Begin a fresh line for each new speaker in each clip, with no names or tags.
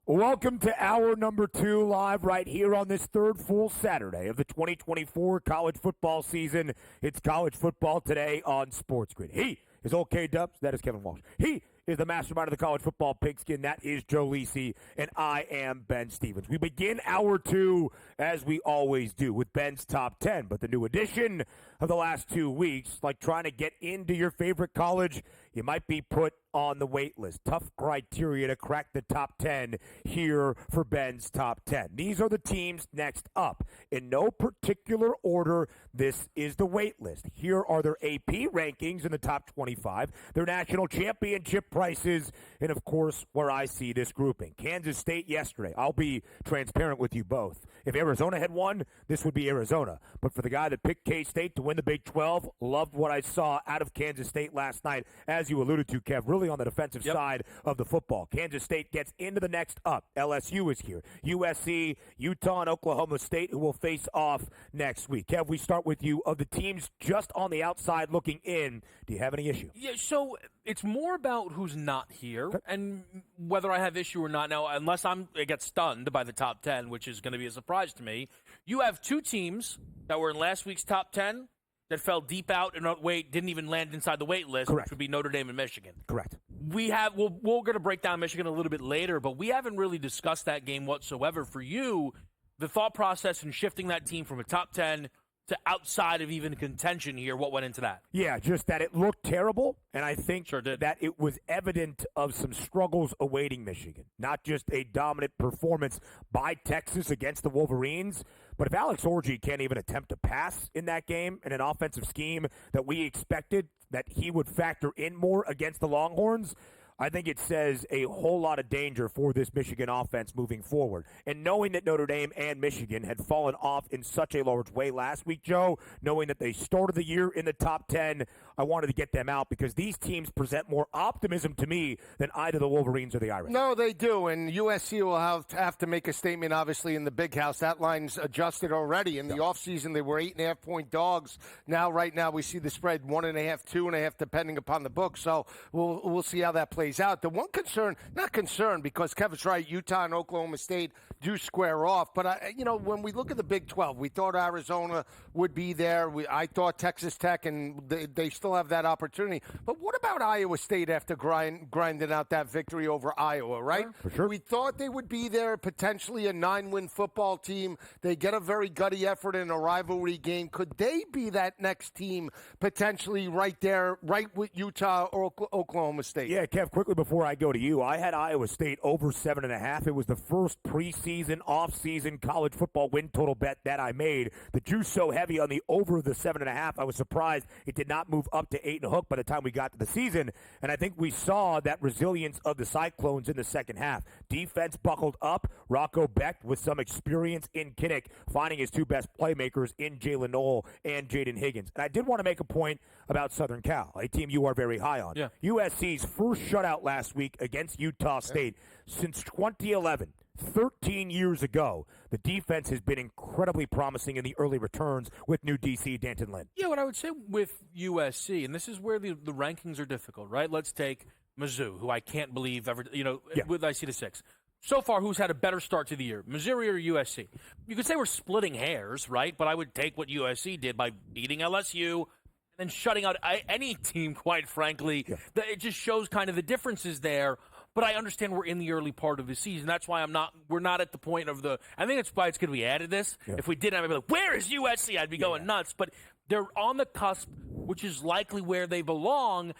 Welcome to hour number 2 live right here on this third full Saturday of the 2024 college football season. It's College Football Today on SportsGrid. He is OK Dubs. That is Kevin Walsh. He is the mastermind of the college football pigskin. That is Joe Lisi, and I am Ben Stevens. We begin hour 2, as we always do, with Ben's Top 10. But the new addition of the last 2 weeks, like trying to get into your favorite college, you might be put on the wait list. Tough criteria to crack the top 10 here for Ben's Top 10. These are the teams next up. In no particular order, this is the wait list. Here are their AP rankings in the top 25, their national championship prices, and of course, where I see this grouping. Kansas State yesterday. I'll be transparent with you both. If Arizona had won, this would be Arizona. But for the guy that picked K-State to win the Big 12, loved what I saw out of Kansas State last night, as you alluded to, Kev, really on the defensive side of the football. Kansas State gets into the next up. LSU is here. USC, Utah, and Oklahoma State, who will face off next week. Kev, we start with you. Of the teams just on the outside looking in, do you have any issue?
Yeah, so it's more about who's not here and whether I have issue or not. Now, unless I get stunned by the top 10, which is going to be a surprise to me, you have two teams that were in last week's top 10 that fell deep out and didn't even land inside the wait list, which would be Notre Dame and Michigan. Correct. We're going to break down Michigan a little bit later, but we haven't really discussed that game whatsoever. For you, the thought process in shifting that team from a top 10 to outside of even contention here, what went into that?
Yeah, just that it looked terrible, and I think that it was evident of some struggles awaiting Michigan. Not just a dominant performance by Texas against the Wolverines, but if Alex Orji can't even attempt to pass in that game in an offensive scheme that we expected that he would factor in more against the Longhorns, I think it says a whole lot of danger for this Michigan offense moving forward. And knowing that Notre Dame and Michigan had fallen off in such a large way last week, Joe, knowing that they started the year in the top 10, I wanted to get them out because these teams present more optimism to me than either the Wolverines or the Irish.
No, they do, and USC will have to make a statement, obviously, in the Big House. That line's adjusted already. In the offseason, they were 8.5-point dogs. Right now, we see the spread 1.5, 2.5, depending upon the book. So we'll see how that plays out. The one concern, not concern, because Kevin's right, Utah and Oklahoma State do square off. But, when we look at the Big 12, we thought Arizona would be there. I thought Texas Tech, and they still have that opportunity. But what about Iowa State after grinding out that victory over Iowa, right?
For sure.
We thought they would be there, potentially a 9-win football team. They get a very gutty effort in a rivalry game. Could they be that next team potentially right there, right with Utah or Oklahoma State?
Yeah, Kev, quickly before I go to you, I had Iowa State over 7.5. It was the first preseason, off-season college football win total bet that I made. The juice so heavy on the over the 7.5, I was surprised it did not move up to 8 and a hook by the time we got to the season. And I think we saw that resilience of the Cyclones in the second half. Defense buckled up. Rocco Becht with some experience in Kinnick, finding his two best playmakers in Jalen Noel and Jaden Higgins. And I did want to make a point about Southern Cal, a team you are very high on.
Yeah.
USC's first shutout last week against Utah State since 2011. 13 years ago, the defense has been incredibly promising in the early returns with new DC Danton Lynn.
Yeah, what I would say with USC, and this is where the rankings are difficult, right? Let's take Mizzou, who I can't believe ever, with IC to 6. So far, who's had a better start to the year, Missouri or USC? You could say we're splitting hairs, right? But I would take what USC did by beating LSU and then shutting out any team, quite frankly. Yeah. It just shows kind of the differences there. But I understand we're in the early part of the season. That's why we're not at the point of I think that's why it's good we added this. Yeah. If we didn't, I'd be like, where is USC? I'd be going nuts. But they're on the cusp, which is likely where they belong.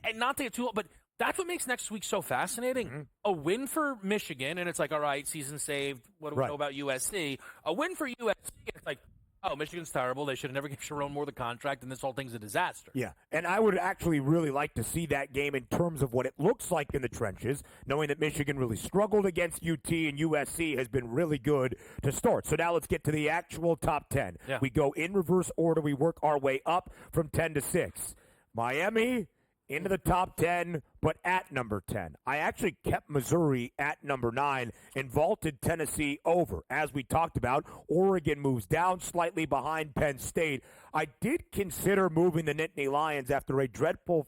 And not to get too long, but that's what makes next week so fascinating. Mm-hmm. A win for Michigan, and it's like, all right, season saved. What do we know about USC? A win for USC, it's like, oh, Michigan's terrible. They should have never given Sharon Moore the contract, and this whole thing's a disaster.
Yeah, and I would actually really like to see that game in terms of what it looks like in the trenches, knowing that Michigan really struggled against UT and USC has been really good to start. So now let's get to the actual top 10. Yeah. We go in reverse order. We work our way up from 10 to 6. Miami into the top 10, but at number 10. I actually kept Missouri at number 9 and vaulted Tennessee over. As we talked about, Oregon moves down slightly behind Penn State. I did consider moving the Nittany Lions after a dreadful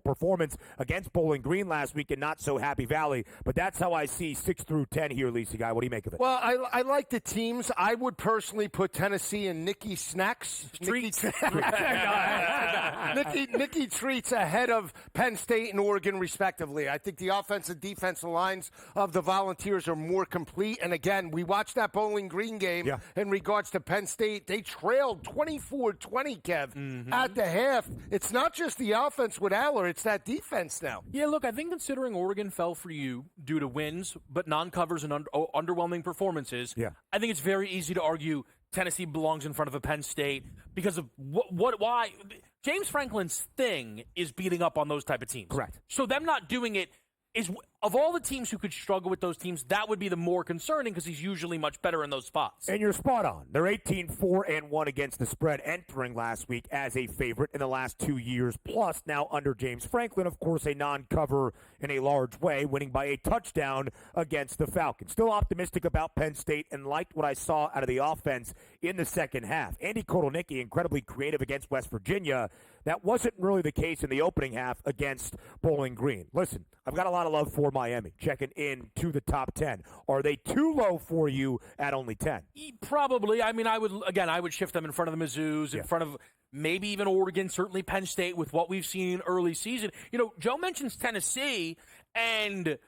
performance against Bowling Green last week in not-so-happy Valley, but that's how I see 6 through 10 here, Lisi Guy. What do you make of it?
Well, I like the teams. I would personally put Tennessee and Nicky Snacks.
Treats.
Nicky Treats ahead of Penn State and Oregon, respectively. I think the offensive and defensive lines of the Volunteers are more complete. And again, we watched that Bowling Green game in regards to Penn State. They trailed 24-20, Kev, at the half. It's not just the offense with Aller, it's that defense now.
Yeah, look, I think considering Oregon fell for you due to wins, but non-covers and underwhelming performances, I think it's very easy to argue Tennessee belongs in front of a Penn State because of why James Franklin's thing is beating up on those type of teams.
Correct.
So them not doing it is, of all the teams who could struggle with those teams, that would be the more concerning because he's usually much better in those spots.
And you're spot on. They're 18-4-1 against the spread entering last week as a favorite in the last 2 years. Plus, now under James Franklin, of course, a non-cover in a large way, winning by a touchdown against the Falcons. Still optimistic about Penn State and liked what I saw out of the offense in the second half. Andy Kotelnicki, incredibly creative against West Virginia. That wasn't really the case in the opening half against Bowling Green. Listen, I've got a lot of love for Miami, checking in to the top 10. Are they too low for you at only 10?
Probably. I mean, I would shift them in front of the Mizzous, in front of maybe even Oregon, certainly Penn State with what we've seen early season. You know, Joe mentions Tennessee, and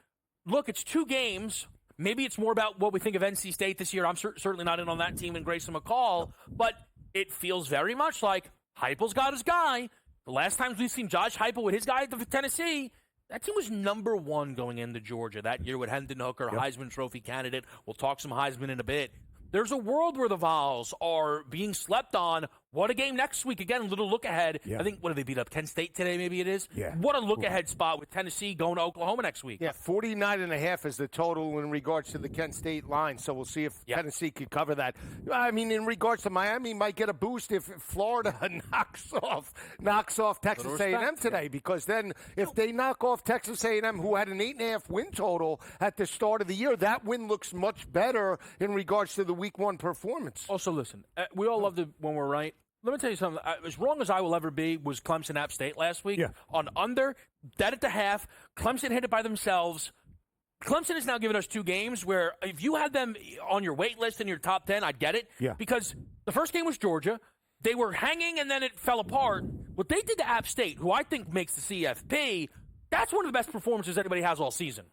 look, it's 2 games. Maybe it's more about what we think of NC State this year. I'm certainly not in on that team and Grayson McCall, but it feels very much like Heupel's got his guy. The last times we've seen Josh Heupel with his guy at Tennessee, that team was number 1 going into Georgia that year with Hendon Hooker, Heisman Trophy candidate. We'll talk some Heisman in a bit. There's a world where the Vols are being slept on. What a game next week. Again, a little look ahead. I think, what do they beat up? Kent State today, maybe it is? What a look ahead spot with Tennessee going to Oklahoma next week.
49.5 is the total in regards to the Kent State line, so we'll see if Tennessee could cover that. I mean, in regards to Miami, might get a boost if Florida knocks off Texas A&M today, because then if they knock off Texas A&M, who had an 8.5 win total at the start of the year, that win looks much better in regards to the Week 1 performance.
Also, listen, we all love when we're right. Let me tell you something. As wrong as I will ever be was Clemson App State last week. On under, dead at the half. Clemson hit it by themselves. Clemson has now given us 2 games where if you had them on your wait list in your top 10, I'd get it. Because the first game was Georgia. They were hanging and then it fell apart. What they did to App State, who I think makes the CFP, that's one of the best performances anybody has all season.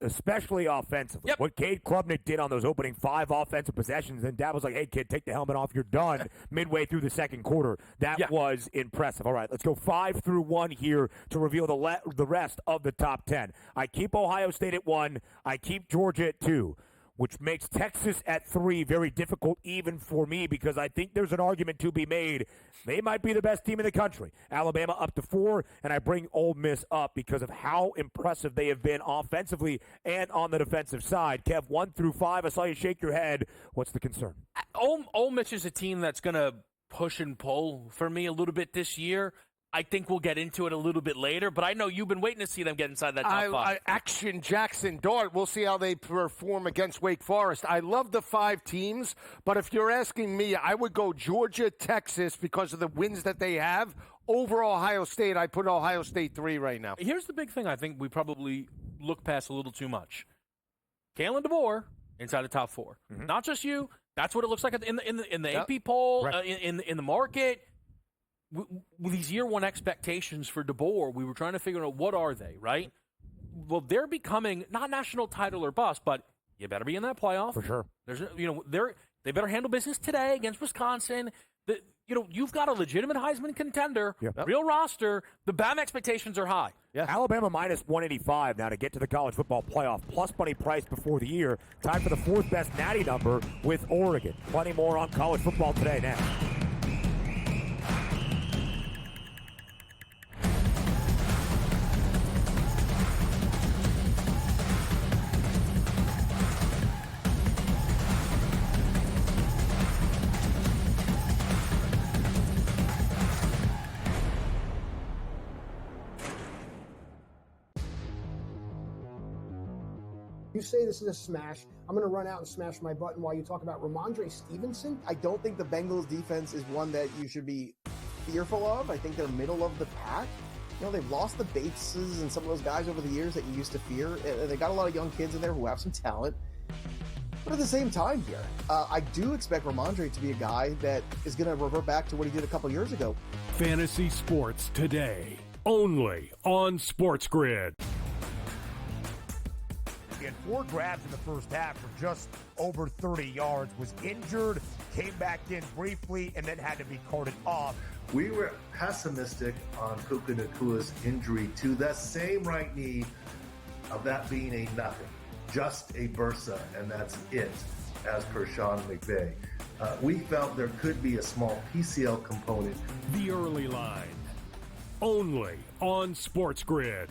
Especially offensively. What Cade Klubnik did on those opening 5 offensive possessions, and Dad was like, hey, kid, take the helmet off. You're done midway through the second quarter. That was impressive. All right, let's go 5 through 1 here to reveal the rest of the top 10. I keep Ohio State at 1. I keep Georgia at 2, which makes Texas at 3 very difficult even for me because I think there's an argument to be made. They might be the best team in the country. Alabama up to 4, and I bring Ole Miss up because of how impressive they have been offensively and on the defensive side. Kev, 1 through 5, I saw you shake your head. What's the concern?
Ole Miss is a team that's going to push and pull for me a little bit this year. I think we'll get into it a little bit later, but I know you've been waiting to see them get inside that top 5.
Action Jackson Dart. We'll see how they perform against Wake Forest. I love the 5 teams, but if you're asking me, I would go Georgia, Texas because of the wins that they have. Over Ohio State, I put Ohio State 3 right now.
Here's the big thing I think we probably look past a little too much. Kalen DeBoer inside the top 4. Not just you. That's what it looks like in the AP poll, in the market. With these year 1 expectations for DeBoer, we were trying to figure out what are they, right? Well, they're becoming not national title or bust, but you better be in that playoff
for sure.
There's, they better handle business today against Wisconsin. You've got a legitimate Heisman contender, real roster. The BAM expectations are high.
Alabama minus 185 now to get to the college football playoff. Plus money price before the year. Time for the 4th best natty number with Oregon. Plenty more on college football today next.
You say this is a smash. I'm going to run out and smash my button while you talk about Ramondre Stevenson.
I don't think the Bengals defense is one that you should be fearful of. I think they're middle of the pack. They've lost the Bateses and some of those guys over the years that you used to fear. They got a lot of young kids in there who have some talent. But at the same time here, I do expect Ramondre to be a guy that is going to revert back to what he did a couple years ago.
Fantasy Sports Today, only on SportsGrid.
He had 4 grabs in the first half for just over 30 yards, was injured, came back in briefly, and then had to be carted off.
We were pessimistic on Puka Nakua's injury to the same right knee, of that being a nothing, just a bursa, and that's it, as per Sean McVay. We felt there could be a small PCL component.
The Early Line, only on SportsGrid.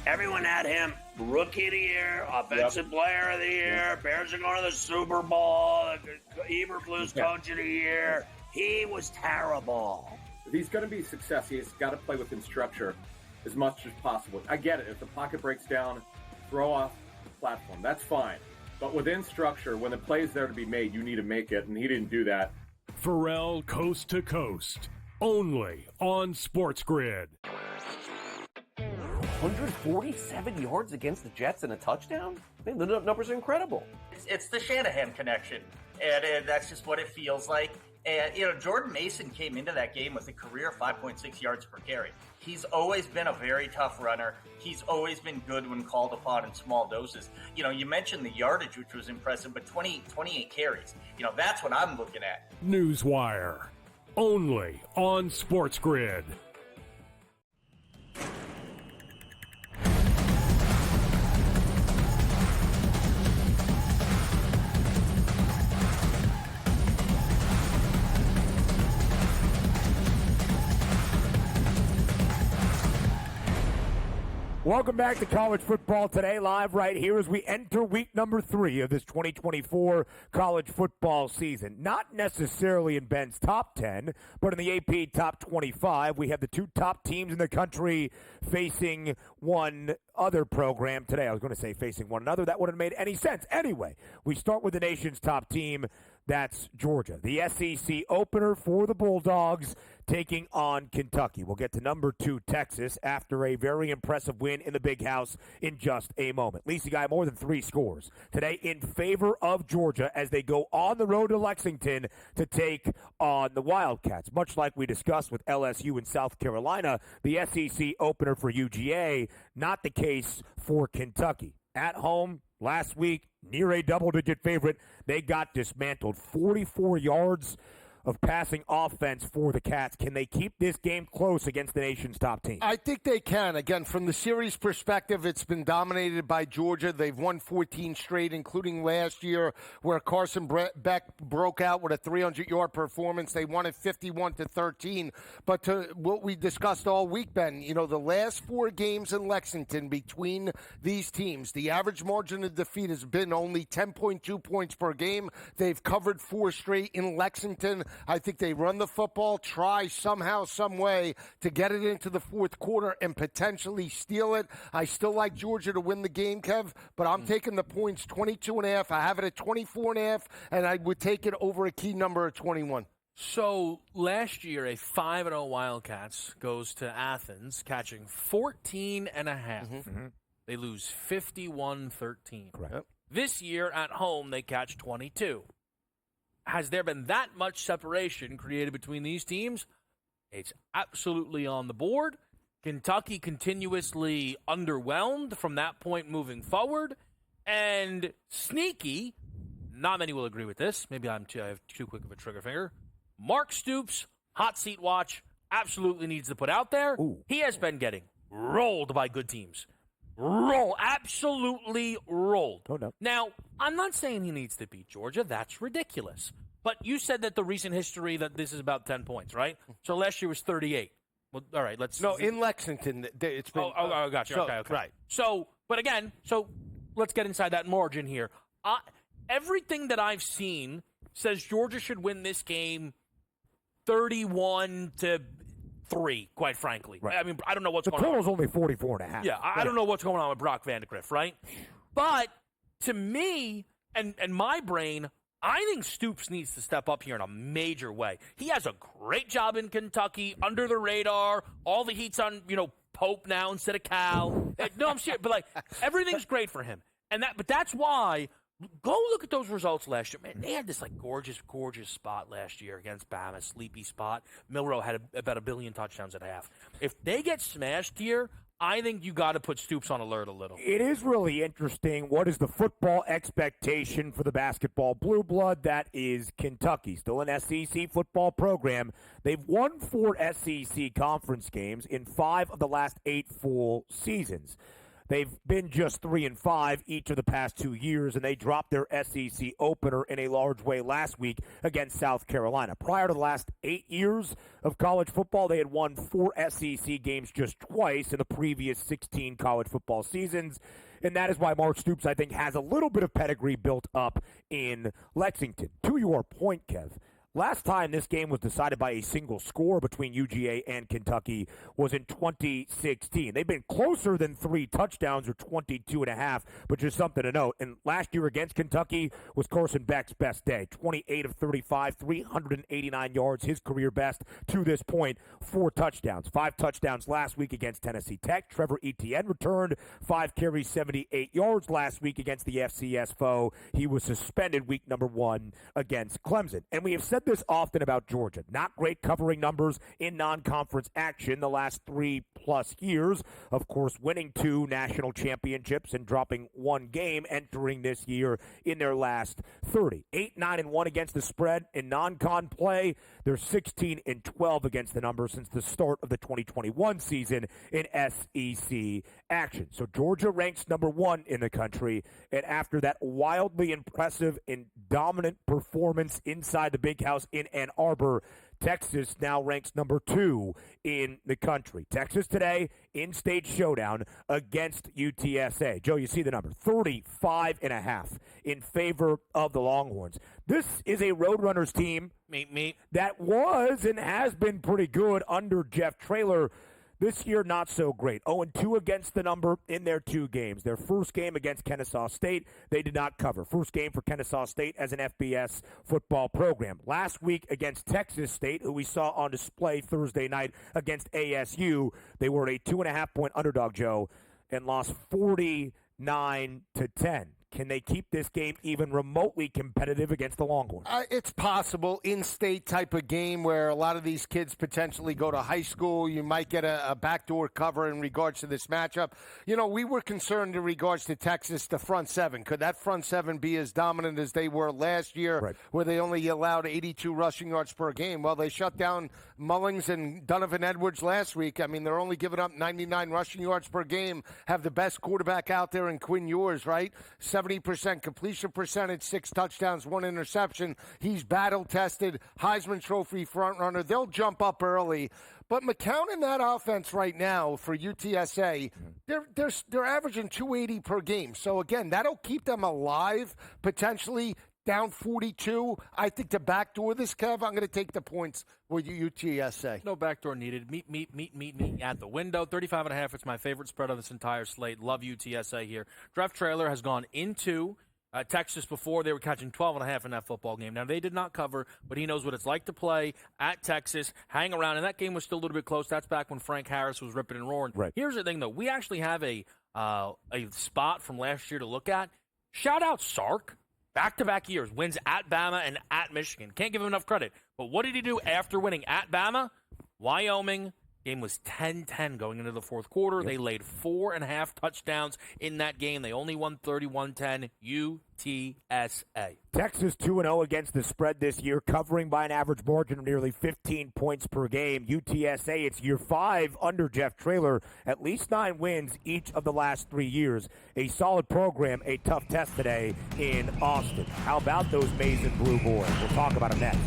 Everyone had him Rookie of the Year, Offensive Player of the Year. Bears are going to the Super Bowl. Eberflus Coach of the Year. He was terrible.
If he's going to be success, he's got to play within structure as much as possible. I get it. If the pocket breaks down, throw off the platform. That's fine. But within structure, when the play is there to be made, you need to make it, and he didn't do that.
Pharrell Coast to Coast, only on SportsGrid.
147 yards against the Jets and a touchdown? I mean, the numbers are incredible.
It's the Shanahan connection, and that's just what it feels like. And, Jordan Mason came into that game with a career 5.6 yards per carry. He's always been a very tough runner. He's always been good when called upon in small doses. You mentioned the yardage, which was impressive, but 28 carries. That's what I'm looking at.
Newswire, only on SportsGrid.
Welcome back to College Football Today, live right here as we enter week number 3 of this 2024 college football season. Not necessarily in Ben's top 10, but in the AP top 25. We have the 2 top teams in the country facing one other program today. I was going to say facing one another. That wouldn't have made any sense. Anyway, we start with the nation's top team. That's Georgia. The SEC opener for the Bulldogs taking on Kentucky. We'll get to number 2, Texas, after a very impressive win in the Big House in just a moment. Lisi got more than 3 scores today in favor of Georgia as they go on the road to Lexington to take on the Wildcats. Much like we discussed with LSU in South Carolina, the SEC opener for UGA, not the case for Kentucky. At home last week, near a double-digit favorite, they got dismantled. 44 yards of passing offense for the Cats. Can they keep this game close against the nation's top team?
I think they can. Again, from the series perspective, it's been dominated by Georgia. They've won 14 straight, including last year where Carson Beck broke out with a 300-yard performance. They won it 51-13. But to what we discussed all week, Ben, the last 4 games in Lexington between these teams, the average margin of defeat has been only 10.2 points per game. They've covered 4 straight in Lexington. I think they run the football, try somehow, some way to get it into the fourth quarter and potentially steal it. I still like Georgia to win the game, Kev, but I'm taking the points 22.5. I have it at 24.5, and I would take it over a key number of 21.
So last year, a 5-0 Wildcats goes to Athens, catching 14.5. Mm-hmm. They lose 51-13.
Correct. Yep.
This year at home, they catch 22. Has there been that much separation created between these teams? It's absolutely on the board. Kentucky continuously underwhelmed from that point moving forward. And sneaky, not many will agree with this. Maybe I have too quick of a trigger finger. Mark Stoops, hot seat watch, absolutely needs to put out there.
Ooh.
He has been getting rolled by good teams. Absolutely rolled.
Oh, no.
Now, I'm not saying he needs to beat Georgia. That's ridiculous. But you said that the recent history that this is about 10 points, right? So last year was 38. Well, all right, let's...
No, in Lexington, it's been...
Oh, gotcha. Okay.
Right.
So, but again, let's get inside that margin here. Everything that I've seen says Georgia should win this game 31-10. 3, quite frankly.
Right.
I mean, I don't know what's
the
going on.
The total's only 44.5.
Yeah, I don't know what's going on with Brock Vandegrift, right? But to me and my brain, I think Stoops needs to step up here in a major way. He has a great job in Kentucky, under the radar. All the heat's on, Pope now instead of Cal. No, I'm serious, but like everything's great for him. But that's why. Go look at those results last year. Man, they had this gorgeous spot last year against Bama, sleepy spot. Milroe had about 1 billion touchdowns at half. If they get smashed here, I think you got to put Stoops on alert a little.
It is really interesting. What is the football expectation for the basketball blue blood? That is Kentucky, still an SEC football program. They've won 4 SEC conference games in 5 of the last 8 full seasons. They've been just 3-5 each of the past 2 years, and they dropped their SEC opener in a large way last week against South Carolina. Prior to the last 8 years of college football, they had won 4 SEC games just twice in the previous 16 college football seasons. And that is why Mark Stoops, I think, has a little bit of pedigree built up in Lexington. To your point, Kev, last time this game was decided by a single score between UGA and Kentucky was in 2016. They've been closer than 3 touchdowns or 22.5, but just something to note. And last year against Kentucky was Carson Beck's best day. 28 of 35, 389 yards, his career best to this point, 4 touchdowns. 5 touchdowns last week against Tennessee Tech. Trevor Etienne returned 5 carries, 78 yards last week against the FCS foe. He was suspended week number 1 against Clemson. And we have said this often about Georgia. Not great covering numbers in non-conference action the last 3+ years. Of course, winning 2 national championships and dropping 1 game entering this year in their last 30. 8-9-1 against the spread in non-con play. They're 16-12 against the number since the start of the 2021 season in SEC action. So Georgia ranks number 1 in the country, and after that wildly impressive and dominant performance inside the Big House in Ann Arbor, Texas now ranks number 2 in the country. Texas today, in-state showdown against UTSA. Joe, you see the number, 35.5 in favor of the Longhorns. This is a Roadrunners team that was and has been pretty good under Jeff Traylor. This year, not so great. 0-2 against the number in their 2 games. Their first game against Kennesaw State, they did not cover. First game for Kennesaw State as an FBS football program. Last week against Texas State, who we saw on display Thursday night against ASU, they were a 2.5-point underdog, Joe, and lost 49-10. Can they keep this game even remotely competitive against the Longhorns?
It's possible. In-state type of game where a lot of these kids potentially go to high school. You might get a backdoor cover in regards to this matchup. We were concerned in regards to Texas, the front 7. Could that front 7 be as dominant as they were last year, where they only allowed 82 rushing yards per game? Well, they shut down Mullings and Donovan Edwards last week. I mean, they're only giving up 99 rushing yards per game, have the best quarterback out there in Quinn Ewers, right? 70% completion percentage, 6 touchdowns, 1 interception. He's battle-tested, Heisman Trophy frontrunner. They'll jump up early. But McCown in that offense right now for UTSA, they're averaging 280 per game. So, again, that'll keep them alive, potentially down 42. I think to backdoor this, Kev, I'm going to take the points with UTSA.
No backdoor needed. Meet at the window. 35.5. It's my favorite spread of this entire slate. Love UTSA here. Jeff Traylor has gone into Texas before. They were catching 12.5 in that football game. Now, they did not cover, but he knows what it's like to play at Texas, hang around. And that game was still a little bit close. That's back when Frank Harris was ripping and roaring.
Right.
Here's the thing, though. We actually have a spot from last year to look at. Shout out Sark. Back-to-back years, wins at Bama and at Michigan. Can't give him enough credit. But what did he do after winning at Bama? Wyoming. Game was 10-10 going into the fourth quarter. Yep. They laid 4.5 touchdowns in that game. They only won 31-10. UTSA.
Texas 2-0 against the spread this year, covering by an average margin of nearly 15 points per game. UTSA, it's year 5 under Jeff Traylor. At least 9 wins each of the last 3 years. A solid program, a tough test today in Austin. How about those maize and blue boys? We'll talk about them next.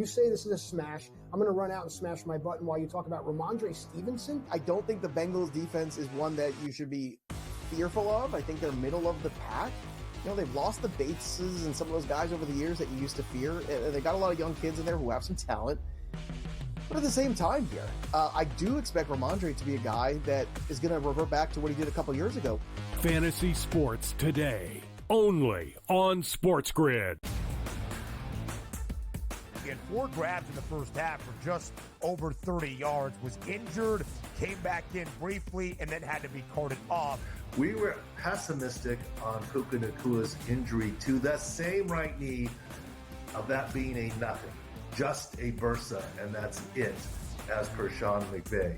You say this is a smash. I'm going to run out and smash my button while you talk about Ramondre Stevenson.
I don't think the Bengals defense is one that you should be fearful of. I think they're middle of the pack. They've lost the Bateses and some of those guys over the years that you used to fear. They got a lot of young kids in there who have some talent. But at the same time here, I do expect Ramondre to be a guy that is going to revert back to what he did a couple years ago.
Fantasy Sports Today, only on SportsGrid.
He had 4 grabs in the first half for just over 30 yards, was injured, came back in briefly, and then had to be carted off.
We were pessimistic on Puka Nakua's injury to the same right knee, of that being a nothing, just a bursa, and that's it, as per Sean McVay.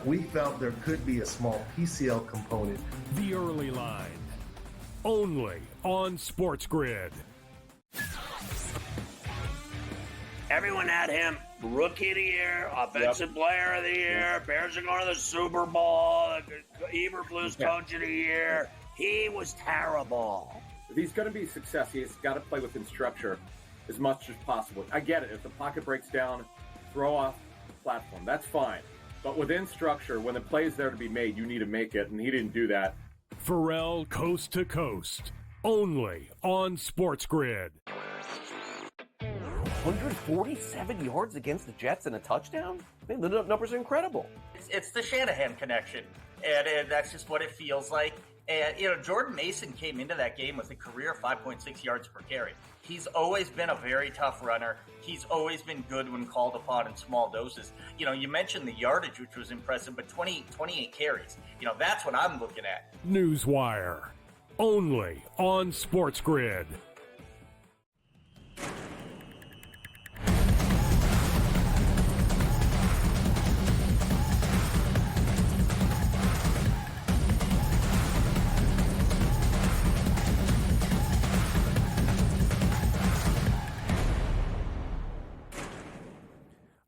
We felt there could be a small PCL component.
The Early Line, only on SportsGrid.
Everyone had him rookie of the year, offensive player of the year. Bears are going to the Super Bowl. Eberflus coach of the year. He was terrible.
If he's going to be a success, he's got to play within structure as much as possible. I get it. If the pocket breaks down, throw off the platform. That's fine. But within structure, when the play is there to be made, you need to make it, and he didn't do that.
Pharrell Coast to Coast, only on SportsGrid.
147 yards against the Jets and a touchdown? I mean, the numbers are incredible.
It's the Shanahan connection, and that's just what it feels like. And, Jordan Mason came into that game with a career 5.6 yards per carry. He's always been a very tough runner. He's always been good when called upon in small doses. You mentioned the yardage, which was impressive, but 28 carries. That's what I'm looking at.
Newswire, only on SportsGrid.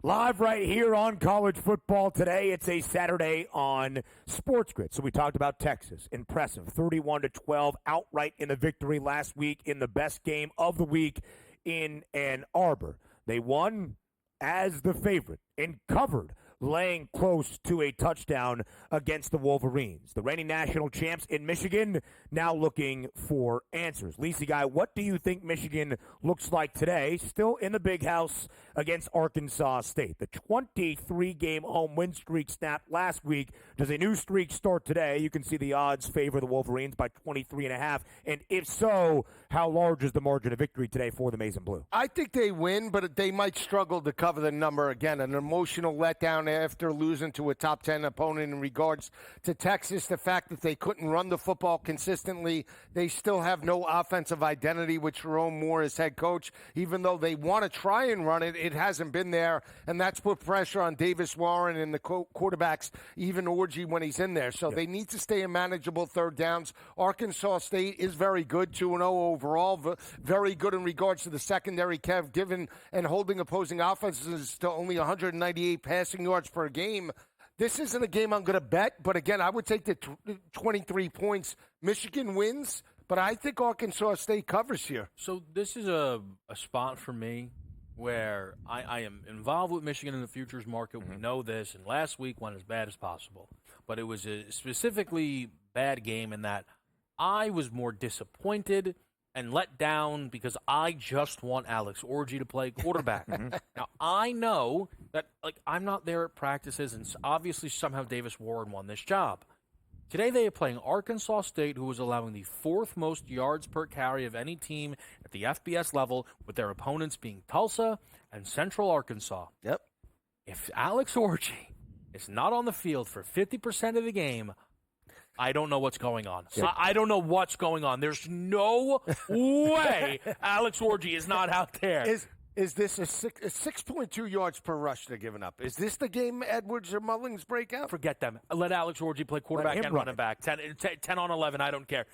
Live right here on College Football Today. It's a Saturday on SportsGrid. So we talked about Texas. Impressive. 31-12 outright in the victory last week in the best game of the week in Ann Arbor. They won as the favorite and covered, laying close to a touchdown against the Wolverines. The reigning national champs in Michigan now looking for answers. Lisi guy, what do you think Michigan looks like today? Still in the big house against Arkansas State. The 23-game home win streak snapped last week. Does a new streak start today? You can see the odds favor the Wolverines by 23.5. And if so, how large is the margin of victory today for the Maize and Blue?
I think they win, but they might struggle to cover the number again. An emotional letdown after losing to a top 10 opponent in regards to Texas. The fact that they couldn't run the football consistently. They still have no offensive identity with Jerome Moore as head coach. Even though they want to try and run it, it hasn't been there. And that's put pressure on Davis Warren and the quarterbacks, even Orji when he's in there. So they need to stay in manageable third downs. Arkansas State is very good, 2-0 overall. Very good in regards to the secondary, Kev, given and holding opposing offenses to only 198 passing yards per game. This isn't a game I'm going to bet, but again, I would take the 23 points. Michigan wins, but I think Arkansas State covers here.
So this is a spot for me where I am involved with Michigan in the futures market. We know this, and last week went as bad as possible. But it was a specifically bad game in that I was more disappointed and let down because I just want Alex Orji to play quarterback. Now, I know that I'm not there at practices, and obviously somehow Davis Warren won this job. Today they are playing Arkansas State, who is allowing the 4th most yards per carry of any team at the FBS level, with their opponents being Tulsa and Central Arkansas.
Yep.
If Alex Orji is not on the field for 50% of the game, I don't know what's going on. So I don't know what's going on. There's no way Alex Orji is not out there.
Is this a 6.2 yards per rush they're giving up? Is this the game Edwards or Mullings break out?
Forget them. Let Alex Orji play quarterback and running back. 10 on 11, I don't care.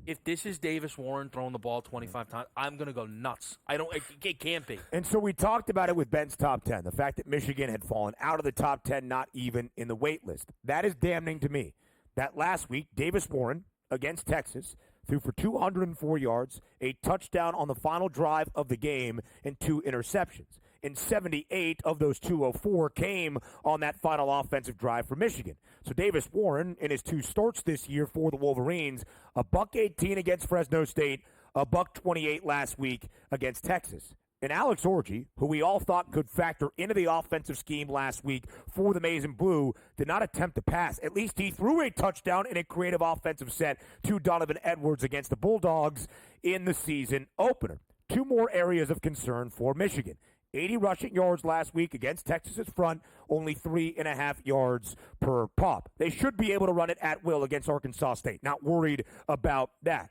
If this is Davis Warren throwing the ball 25 times, I'm going to go nuts. It can't be.
And so we talked about it with Ben's top 10, the fact that Michigan had fallen out of the top 10, not even in the wait list. That is damning to me. That last week, Davis Warren against Texas threw for 204 yards, a touchdown on the final drive of the game, and 2 interceptions. And 78 of those 204 came on that final offensive drive for Michigan. So Davis Warren, in his 2 starts this year for the Wolverines, a $118 against Fresno State, a $128 last week against Texas. And Alex Orji, who we all thought could factor into the offensive scheme last week for the Maize and Blue, did not attempt to pass. At least he threw a touchdown in a creative offensive set to Donovan Edwards against the Bulldogs in the season opener. 2 more areas of concern for Michigan. 80 rushing yards last week against Texas's front, only 3.5 yards per pop. They should be able to run it at will against Arkansas State. Not worried about that.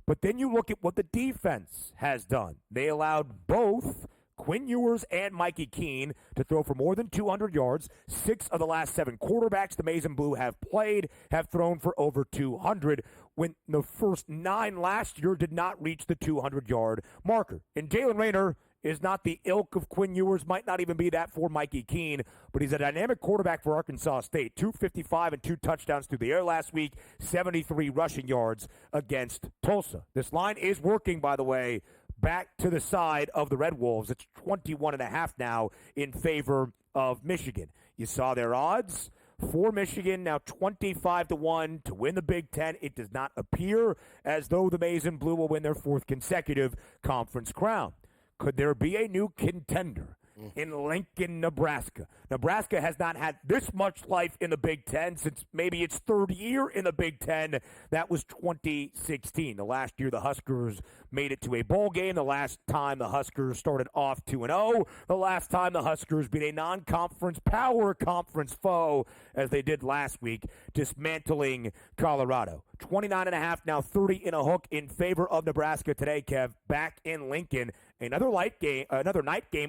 But then you look at what the defense has done. They allowed both Quinn Ewers and Mikey Keene to throw for more than 200 yards. 6 of the last 7 quarterbacks the Maize and Blue have played have thrown for over 200, when the first 9 last year did not reach the 200-yard marker. And Jalen Raynor is not the ilk of Quinn Ewers, might not even be that for Mikey Keene, but he's a dynamic quarterback for Arkansas State. 255 and 2 touchdowns through the air last week, 73 rushing yards against Tulsa. This line is working, by the way, back to the side of the Red Wolves. It's 21.5 now in favor of Michigan. You saw their odds for Michigan, now 25-1 to win the Big Ten. It does not appear as though the Maize and Blue will win their 4th consecutive conference crown. Could there be a new contender in Lincoln, Nebraska? Nebraska has not had this much life in the Big Ten since maybe its 3rd year in the Big Ten. That was 2016. The last year the Huskers made it to a bowl game. The last time the Huskers started off 2-0. The last time the Huskers beat a non-conference power conference foe, as they did last week, dismantling Colorado. 29.5, now 30 in a hook in favor of Nebraska today, Kev, back in Lincoln. Another night game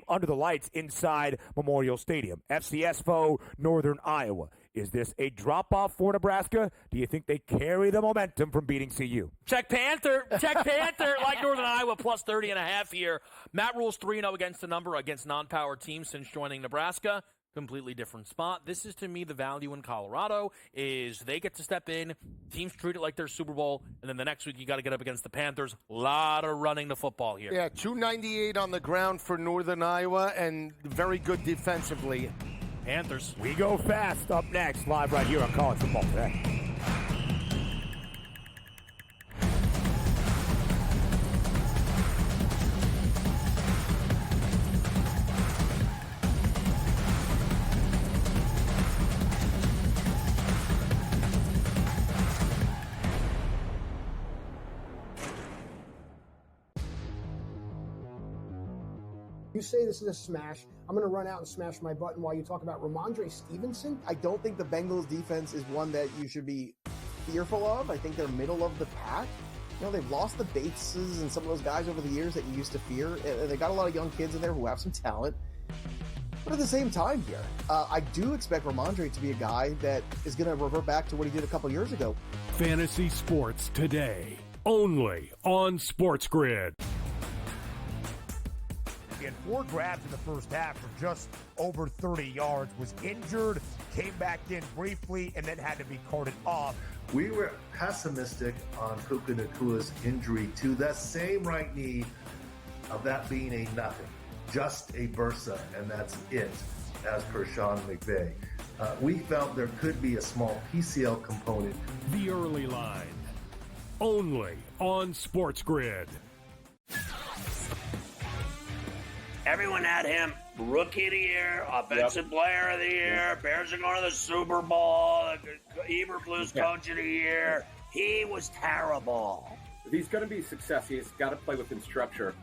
under the lights inside Memorial Stadium. FCS foe, Northern Iowa. Is this a drop-off for Nebraska? Do you think they carry the momentum from beating CU?
Check Panther, like Northern Iowa, plus 30.5 here. Matt Rule's 3-0 against the number against non-power teams since joining Nebraska. Completely different spot. This is, to me, the value in Colorado is they get to step in, teams treat it like their Super Bowl, and then the next week you got to get up against the Panthers. A lot of running the football here.
Yeah, 298 on the ground for Northern Iowa and very good defensively.
Panthers.
We go fast. Up next, live right here on College Football Today.
You say this is a smash. I'm going to run out and smash my button while you talk about Ramondre Stevenson.
I don't think the Bengals defense is one that you should be fearful of. I think they're middle of the pack. You know, they've lost the Bateses and some of those guys over the years that you used to fear. They got a lot of young kids in there who have some talent. But at the same time here, I do expect Ramondre to be a guy that is going to revert back to what he did a couple years ago.
Fantasy Sports Today, only on SportsGrid.
He had 4 grabs in the first half for just over 30 yards, was injured, came back in briefly, and then had to be carted off.
We were pessimistic on Puka Nakua's injury to the same right knee, of that being a nothing, just a bursa, and that's it, as per Sean McVay. We felt there could be a small PCL component.
The early line, only on SportsGrid.
Everyone had him rookie of the year, offensive player of the year. Bears are going to the Super Bowl. Eberflus coach of the year. He was terrible.
If he's going to be a success, he's got to play within structure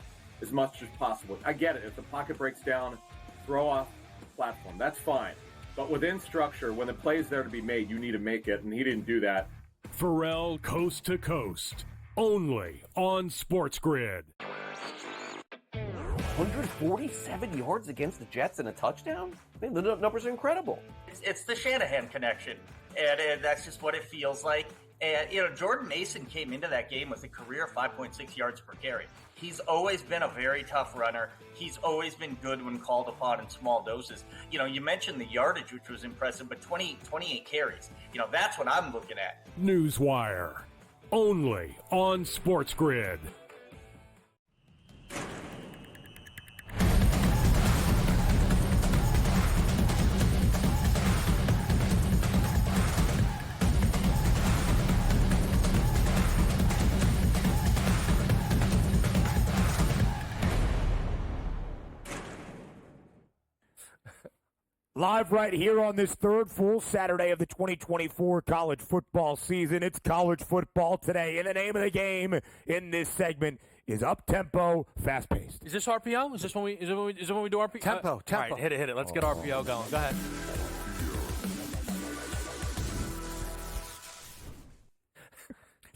as much as possible. I get it. If the pocket breaks down, throw off the platform. That's fine. But within structure, when the play's there to be made, you need to make it, and he didn't do that.
Pharrell Coast to Coast, only on SportsGrid.
147 yards against the Jets and a touchdown? Man, the numbers are incredible.
It's the Shanahan connection, and that's just what it feels like. And, Jordan Mason came into that game with a career 5.6 yards per carry. He's always been a very tough runner. He's always been good when called upon in small doses. You mentioned the yardage, which was impressive, but 28 carries. That's what I'm looking at.
Newswire, only on SportsGrid.
Live right here on this third full Saturday of the 2024 college football season. It's college football today, and the name of the game in this segment is up-tempo, fast-paced.
Is this RPO? Is this when we do RPO?
Tempo.
All right, hit it. Let's get RPO going. Go ahead.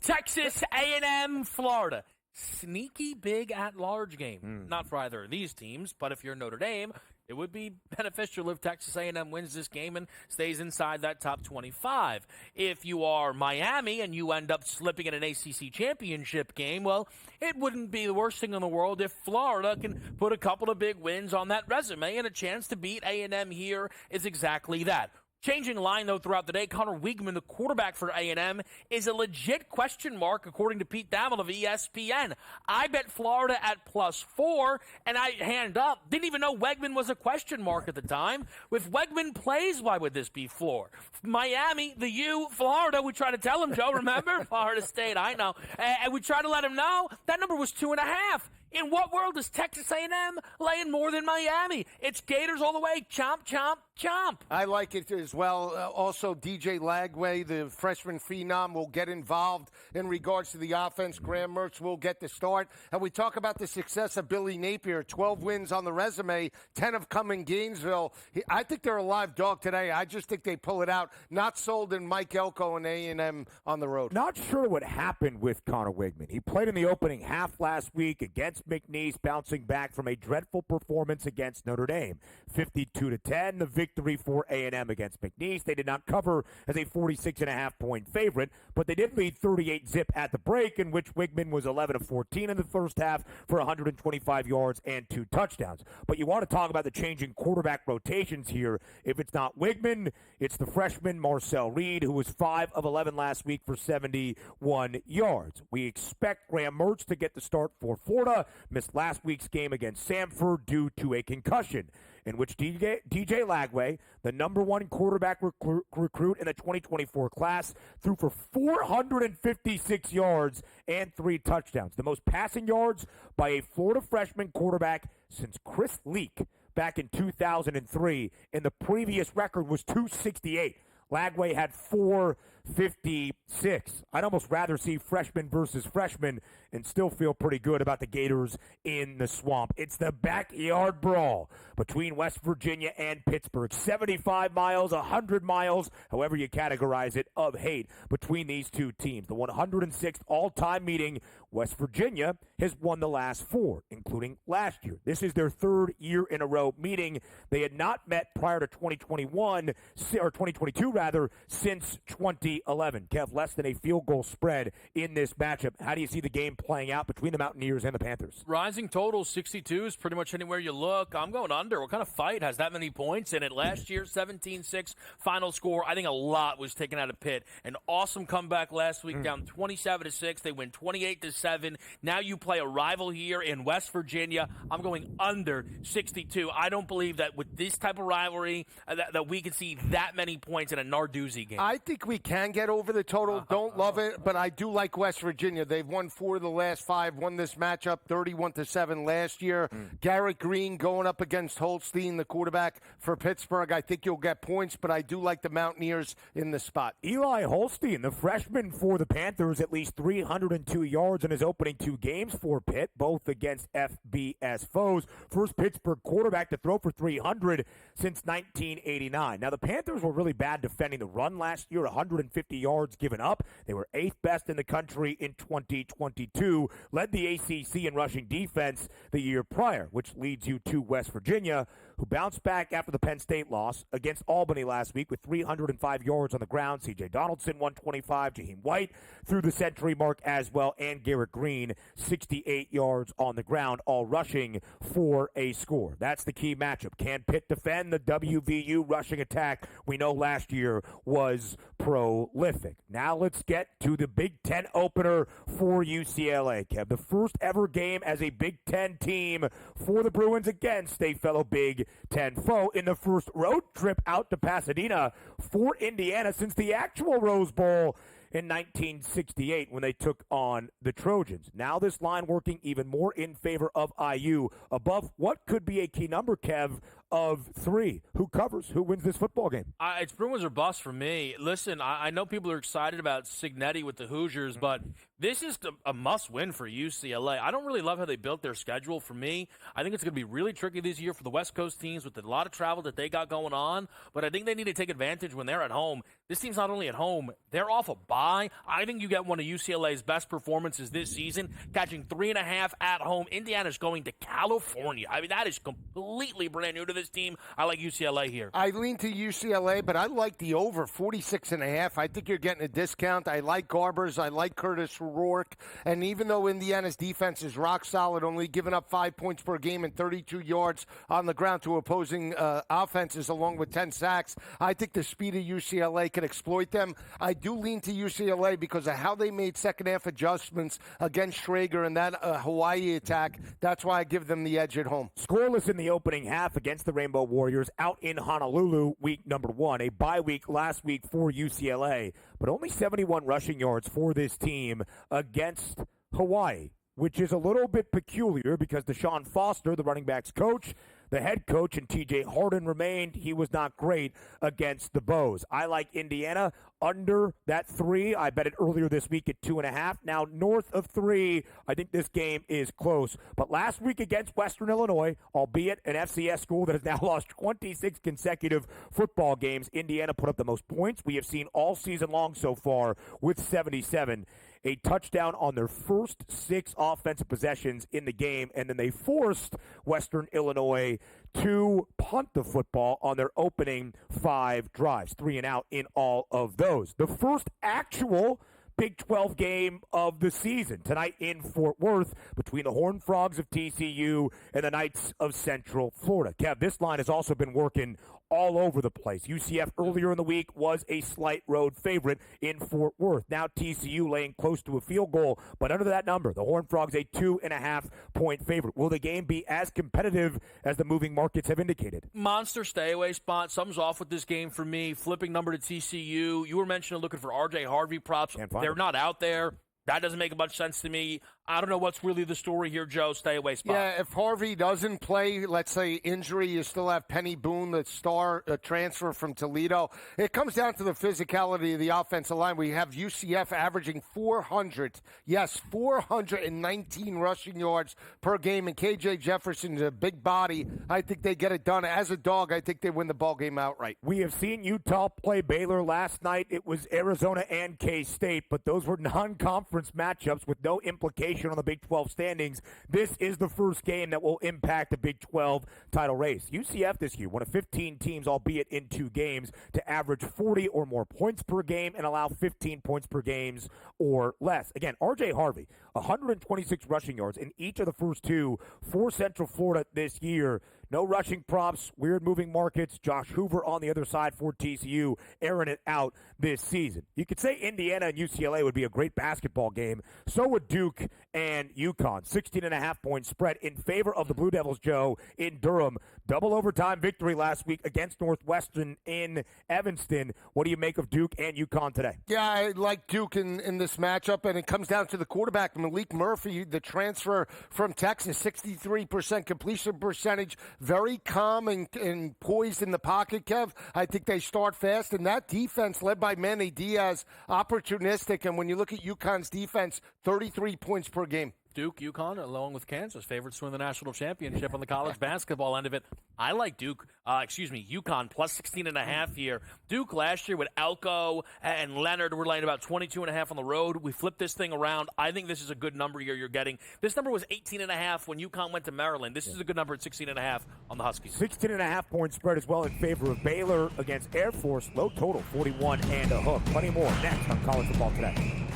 Texas A&M, Florida. Sneaky big at-large game. Not for either of these teams, but if you're Notre Dame, it would be beneficial if Texas A&M wins this game and stays inside that top 25. If you are Miami and you end up slipping in an ACC championship game, well, it wouldn't be the worst thing in the world if Florida can put a couple of big wins on that resume, and a chance to beat A&M here is exactly that. Changing line, though, throughout the day, Connor Weigman, the quarterback for A&M, is a legit question mark, according to Pete Thamel of ESPN. I bet Florida at +4, and I hand up. Didn't even know Weigman was a question mark at the time. If Weigman plays, why would this be floor? Miami, the U, Florida, we try to tell him, Joe, remember? Florida State, I know. And we try to let him know that number was 2.5. In what world is Texas A&M laying more than Miami? It's Gators all the way. Chomp, chomp, chomp.
I like it as well. Also, DJ Lagway, the freshman phenom, will get involved in regards to the offense. Graham Mertz will get the start. And we talk about the success of Billy Napier. 12 wins on the resume, 10 have come in Gainesville. I think they're a live dog today. I just think they pull it out. Not sold in Mike Elko and A&M on the road.
Not sure what happened with Connor Weigman. He played in the opening half last week against McNeese, bouncing back from a dreadful performance against Notre Dame. 52-10, the victory for A&M against McNeese. They did not cover as a 46.5-point favorite, but they did lead 38-zip at the break, in which Weigman was 11-14 in the first half for 125 yards and 2 touchdowns. But you want to talk about the changing quarterback rotations here. If it's not Weigman, it's the freshman Marcel Reed, who was 5 of 11 last week for 71 yards. We expect Graham Mertz to get the start for Florida. Missed last week's game against Samford due to a concussion, in which DJ Lagway, the number 1 quarterback recruit in the 2024 class, threw for 456 yards and 3 touchdowns, the most passing yards by a Florida freshman quarterback since Chris Leak back in 2003, and the previous record was 268. Lagway had 456. I'd almost rather see freshman versus freshman and still feel pretty good about the Gators in the swamp. It's the backyard brawl between West Virginia and Pittsburgh. 75 miles, 100 miles, however you categorize it, of hate between these two teams. The 106th all-time meeting, West Virginia has won the last 4, including last year. This is their 3rd year in a row meeting. They had not met prior to 2022 since 2011. Kev, less than a field goal spread in this matchup. How do you see the game playing out between the Mountaineers and the Panthers?
Rising total 62 is pretty much anywhere you look. I'm going under. What kind of fight has that many points in it? Last year, 17-6 final score. I think a lot was taken out of Pitt. An awesome comeback last week, down 27-6. They win 28-7. Now you play a rival here in West Virginia. I'm going under 62. I don't believe that with this type of rivalry that we can see that many points in a Narduzzi game.
I think we can get over the total. Don't love it, but I do like West Virginia. They've won 4 of the last 5, won this matchup 31-7 last year. Garrett Green going up against Holstein, the quarterback for Pittsburgh. I think you'll get points, but I do like the Mountaineers in the spot.
Eli Holstein, the freshman for the Panthers, at least 302 yards in his opening 2 games for Pitt, both against FBS foes. First Pittsburgh quarterback to throw for 300 since 1989. Now, the Panthers were really bad defending the run last year, 150 yards given up. They were 8th best in the country in 2022, led the ACC in rushing defense the year prior, which leads you to West Virginia, who bounced back after the Penn State loss against Albany last week with 305 yards on the ground. C.J. Donaldson, 125. Jaheim White through the century mark as well. And Garrett Green, 68 yards on the ground, all rushing for a score. That's the key matchup. Can Pitt defend? The WVU rushing attack we know last year was prolific. Now let's get to the Big Ten opener for UCLA, Kev. The first ever game as a Big Ten team for the Bruins against a fellow Big Ten foe in the first road trip out to Pasadena for Indiana since the actual Rose Bowl in 1968 when they took on the Trojans. Now this line working even more in favor of IU above what could be a key number, Kev, of 3. Who covers? Who wins this football game?
It's Bruins or bust for me. Listen, I know people are excited about Cignetti with the Hoosiers, but this is a must-win for UCLA. I don't really love how they built their schedule. For me, I think it's going to be really tricky this year for the West Coast teams with a lot of travel that they got going on, but I think they need to take advantage when they're at home. This team's not only at home, they're off a bye. I think you get one of UCLA's best performances this season, catching 3.5 at home. Indiana's going to California. I mean, that is completely brand new to this team. I like UCLA here.
I lean to UCLA, but I like the over 46.5. I think you're getting a discount. I like Garbers. I like Curtis Rourke. And even though Indiana's defense is rock solid, only giving up 5 points per game and 32 yards on the ground to opposing offenses along with 10 sacks, I think the speed of UCLA can exploit them. I do lean to UCLA because of how they made second-half adjustments against Schrager and that Hawaii attack. That's why I give them the edge at home.
Scoreless in the opening half against the Rainbow Warriors out in Honolulu, week number 1. A bye week last week for UCLA, but only 71 rushing yards for this team against Hawaii, which is a little bit peculiar because Deshaun Foster, the running backs coach, the head coach, and T.J. Harden remained. He was not great against the Bows. I like Indiana under that 3. I bet it earlier this week at 2.5. Now north of 3, I think this game is close. But last week against Western Illinois, albeit an FCS school that has now lost 26 consecutive football games, Indiana put up the most points we have seen all season long so far with 77. A touchdown on their first 6 offensive possessions in the game, and then they forced Western Illinois to punt the football on their opening 5 drives, 3 and out in all of those. The first actual Big 12 game of the season tonight in Fort Worth between the Horned Frogs of TCU and the Knights of Central Florida. Kev, this line has also been working all over the place. UCF earlier in the week was a slight road favorite in Fort Worth. Now TCU laying close to a field goal, but under that number, the Horned Frogs a 2.5-point favorite. Will the game be as competitive as the moving markets have indicated?
Monster stay away spot. Something's off with this game for me. Flipping number to TCU. You were mentioning looking for R.J. Harvey props. They're not out there. That doesn't make much sense to me. I don't know what's really the story here, Joe. Stay away spot.
Yeah, if Harvey doesn't play, let's say injury, you still have Penny Boone, the star transfer from Toledo. It comes down to the physicality of the offensive line. We have UCF averaging 419 rushing yards per game, and KJ Jefferson's a big body. I think they get it done. As a dog, I think they win the ball game outright.
We have seen Utah play Baylor last night. It was Arizona and K-State, but those were non-conference matchups with no implication on the Big 12 standings. This is the first game that will impact the Big 12 title race. UCF this year, one of 15 teams, albeit in 2 games, to average 40 or more points per game and allow 15 points per games or less. Again, R.J. Harvey, 126 rushing yards in each of the first 2 for Central Florida this year. No rushing props, weird moving markets. Josh Hoover on the other side for TCU, airing it out this season. You could say Indiana and UCLA would be a great basketball game. So would Duke and UConn. 16.5-point spread in favor of the Blue Devils, Joe, in Durham. Double overtime victory last week against Northwestern in Evanston. What do you make of Duke and UConn today?
Yeah, I like Duke in this matchup, and it comes down to the quarterback, Malik Murphy, the transfer from Texas, 63% completion percentage, very calm and poised in the pocket, Kev. I think they start fast, and that defense led by Manny Diaz, opportunistic, and when you look at UConn's defense, 33 points per game.
Duke, UConn, along with Kansas, favorites to win the national championship on the college basketball end of it. I like UConn plus 16.5 here. Duke last year with Elko and Leonard were laying about 22.5 on the road. We flipped this thing around. I think this is a good number here you're getting. This number was 18.5 when UConn went to Maryland. This is a good number at 16.5 on the Huskies.
16.5 point spread as well in favor of Baylor against Air Force. Low total, 41 and a hook. Plenty more next on College Football Today.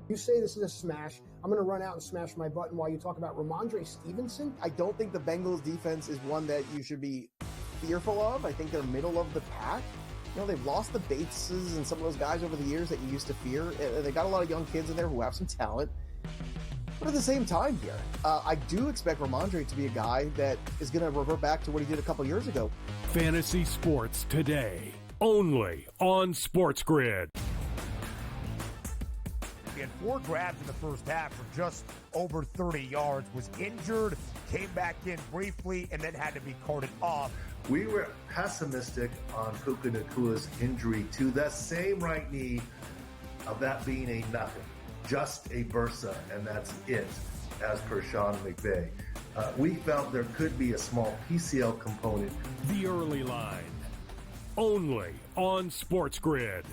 You say this is a smash, I'm going to run out and smash my button while you talk about Ramondre Stevenson.
I don't think the Bengals defense is one that you should be fearful of. I think they're middle of the pack. You know, they've lost the Bateses and some of those guys over the years that you used to fear. They got a lot of young kids in there who have some talent. But at the same time here, I do expect Ramondre to be a guy that is going to revert back to what he did a couple years ago.
Fantasy Sports Today, only on SportsGrid.
He had 4 grabs in the first half for just over 30 yards, was injured, came back in briefly, and then had to be carted off.
We were pessimistic on Puka Nakua's injury to the same right knee, of that being a nothing, just a bursa, and that's it, as per Sean McVay. We felt there could be a small PCL component.
The early line, only on SportsGrid.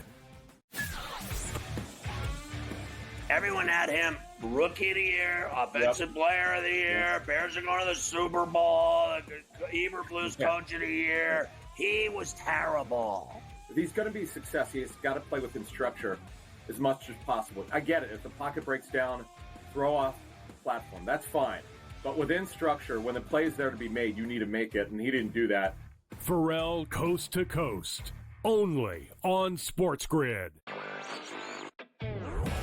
Everyone had him rookie of the year, offensive player of the year. Bears are going to the Super Bowl. Eberflus coach of the year. He was terrible.
If he's going to be successful, he's got to play within structure as much as possible. I get it. If the pocket breaks down, throw off the platform. That's fine. But within structure, when the play is there to be made, you need to make it, and he didn't do that.
Pharrell Coast to Coast, only on SportsGrid.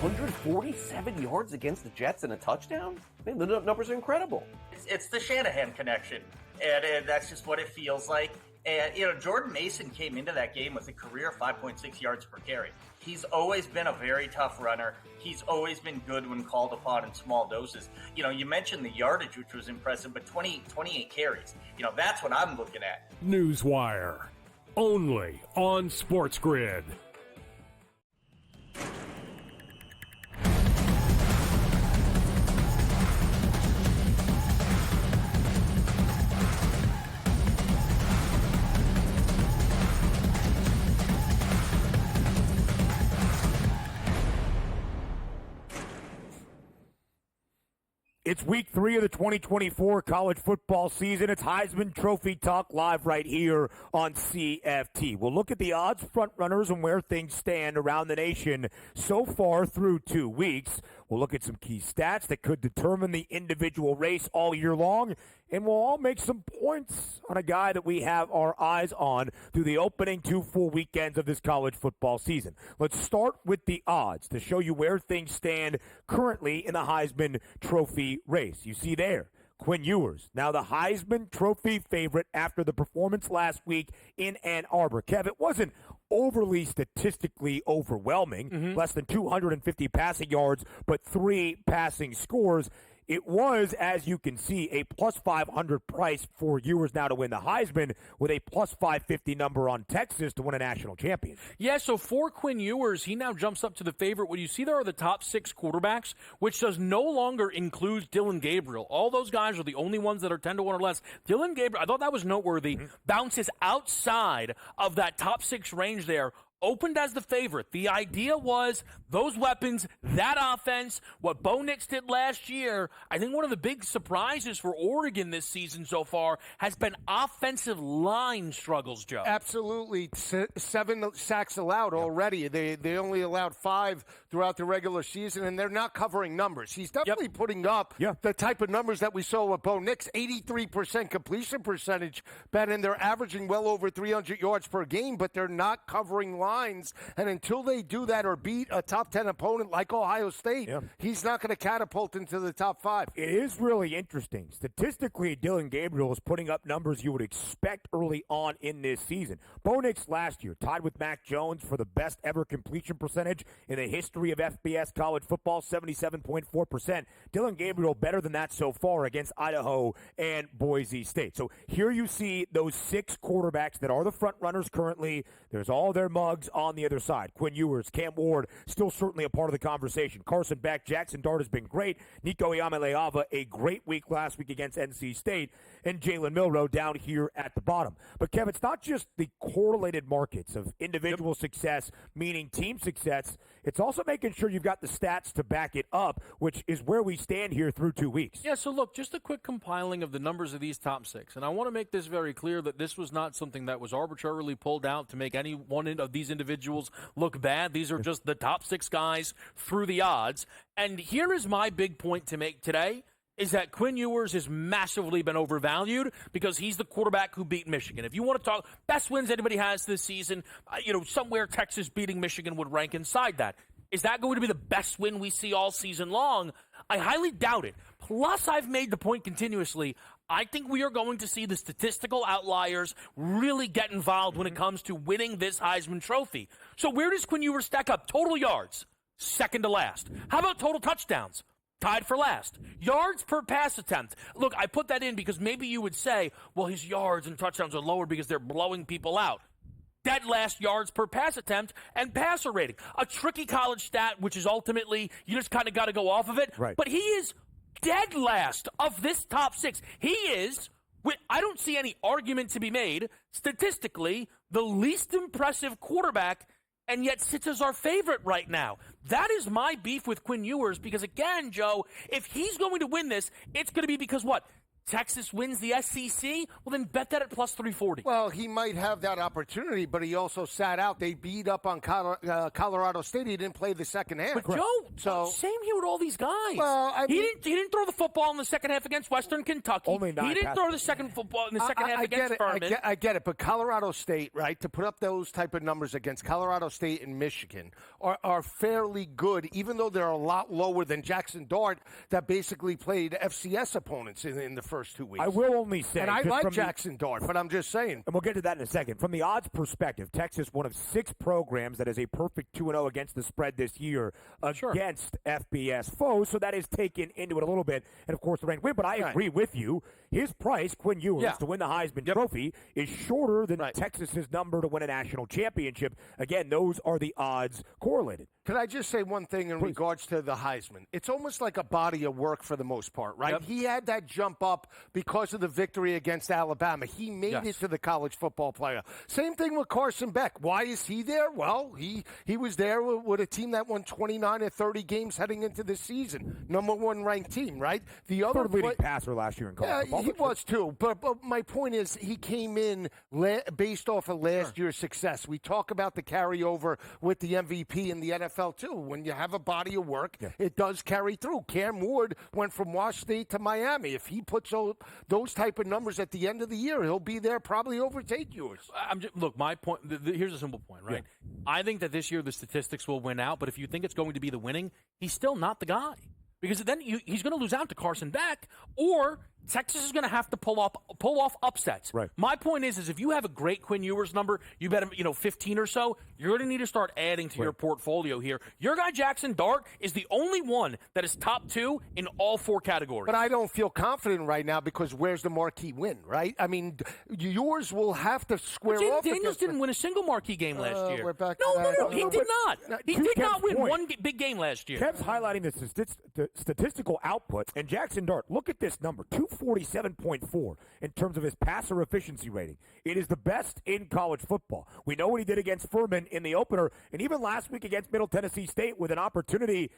147 yards against the Jets and a touchdown? Man, the numbers are incredible.
It's the Shanahan connection, and that's just what it feels like. And, Jordan Mason came into that game with a career 5.6 yards per carry. He's always been a very tough runner. He's always been good when called upon in small doses. You mentioned the yardage, which was impressive, but 28 carries. That's what I'm looking at.
Newswire, only on SportsGrid.
It's week 3 of the 2024 college football season. It's Heisman Trophy Talk live right here on CFT. We'll look at the odds front runners and where things stand around the nation so far through 2 weeks. We'll look at some key stats that could determine the individual race all year long. And we'll all make some points on a guy that we have our eyes on through the opening 2 full weekends of this college football season. Let's start with the odds to show you where things stand currently in the Heisman Trophy race. You see there, Quinn Ewers, now the Heisman Trophy favorite after the performance last week in Ann Arbor. Kev, it wasn't overly statistically overwhelming, less than 250 passing yards, but 3 passing scores. It was, as you can see, a plus 500 price for Ewers now to win the Heisman with a plus 550 number on Texas to win a national championship.
Yeah, so for Quinn Ewers, he now jumps up to the favorite. What you see there are the top 6 quarterbacks, which does no longer include Dylan Gabriel. All those guys are the only ones that are 10-1 or less. Dylan Gabriel, I thought that was noteworthy, bounces outside of that top 6 range there. Opened as the favorite. The idea was those weapons, that offense, what Bo Nix did last year. I think one of the big surprises for Oregon this season so far has been offensive line struggles, Joe.
Absolutely. 7 sacks allowed already. They only allowed 5 throughout the regular season, and they're not covering numbers. He's definitely putting up the type of numbers that we saw with Bo Nix, 83% completion percentage, Ben, and they're averaging well over 300 yards per game, but they're not covering lines. lines. And until they do that or beat a top 10 opponent like Ohio State, he's not going to catapult into the top 5.
It is really interesting. Statistically, Dylan Gabriel is putting up numbers you would expect early on in this season. Bo Nix last year tied with Mac Jones for the best ever completion percentage in the history of FBS college football, 77.4%. Dylan Gabriel better than that so far against Idaho and Boise State. So here you see those 6 quarterbacks that are the front runners currently. There's all their mugs on the other side. Quinn Ewers, Cam Ward, still certainly a part of the conversation. Carson Beck, Jackson Dart has been great. Nico Iamaleava, a great week last week against NC State. And Jalen Milroe down here at the bottom. But, Kev, it's not just the correlated markets of individual success, meaning team success. It's also making sure you've got the stats to back it up, which is where we stand here through 2 weeks.
Yeah, so look, just a quick compiling of the numbers of these top 6. And I want to make this very clear that this was not something that was arbitrarily pulled out to make any one of these individuals look bad. These are just the top 6 guys through the odds. And here is my big point to make today. Is that Quinn Ewers has massively been overvalued because he's the quarterback who beat Michigan. If you want to talk best wins anybody has this season, somewhere Texas beating Michigan would rank inside that. Is that going to be the best win we see all season long? I highly doubt it. Plus, I've made the point continuously, I think we are going to see the statistical outliers really get involved when it comes to winning this Heisman Trophy. So where does Quinn Ewers stack up? Total yards, second to last. How about total touchdowns? Tied for last. Yards per pass attempt. Look, I put that in because maybe you would say, well, his yards and touchdowns are lower because they're blowing people out. Dead last yards per pass attempt and passer rating. A tricky college stat, which is ultimately, you just kind of got to go off of it.
Right.
But he is dead last of this top 6. He is, I don't see any argument to be made, statistically, the least impressive quarterback, and yet sits as our favorite right now. That is my beef with Quinn Ewers because, again, Joe, if he's going to win this, it's going to be because what? Texas wins the SEC? Well, then bet that at plus 340.
Well, he might have that opportunity, but he also sat out. They beat up on Colorado State. He didn't play the second half.
But, Joe, same here with all these guys.
Well,
he didn't throw the football in the second half against Western Kentucky.
Only 9
he didn't throw the second football in the second half against Furman.
I get it, but Colorado State, right, to put up those type of numbers against Colorado State and Michigan are fairly good, even though they're a lot lower than Jackson Dart that basically played FCS opponents in the first 2 weeks.
I will only say,
and I like Jackson Dart, but I'm just saying.
And we'll get to that in a second. From the odds perspective, Texas, one of 6 programs that is a perfect 2-0 against the spread this year against FBS foes, so that is taken into it a little bit. And, of course, the ranked win. But I agree with you. His price, Quinn Ewers, to win the Heisman Trophy is shorter than Texas's number to win a national championship. Again, those are the odds correlated.
Could I just say one thing in regards to the Heisman? It's almost like a body of work for the most part, right? Yep. He had that jump up because of the victory against Alabama. He made it to the college football player. Same thing with Carson Beck. Why is he there? Well, he was there with a team that won 29 or 30 games heading into the season. Number 1 ranked team, right? The other
leading passer last year in college football.
He was too. But my point is he came in based off of last year's success. We talk about the carryover with the MVP in the NFL too. When you have a body of work, it does carry through. Cam Ward went from Walsh State to Miami. If he puts those type of numbers at the end of the year, he'll be there, probably overtake yours.
Look, my point, here's a simple point, right? I think that this year the statistics will win out, but if you think it's going to be the winning, he's still not the guy. Because then he's going to lose out to Carson Beck, or Texas is going to have to pull off upsets.
Right.
My point is if you have a great Quinn Ewers number, you bet him 15 or so, you're going to need to start adding to your portfolio here. Your guy Jackson Dart is the only one that is top 2 in all 4 categories.
But I don't feel confident right now because where's the marquee win, right? I mean, yours will have to square off.
Daniels didn't win a single marquee game last year.
We're back
No, he did not. He did not win one big game last year.
Kev's highlighting the statistical output, and Jackson Dart, look at this number, 247.4 in terms of his passer efficiency rating. It is the best in college football. We know what he did against Furman in the opener, and even last week against Middle Tennessee State with an opportunity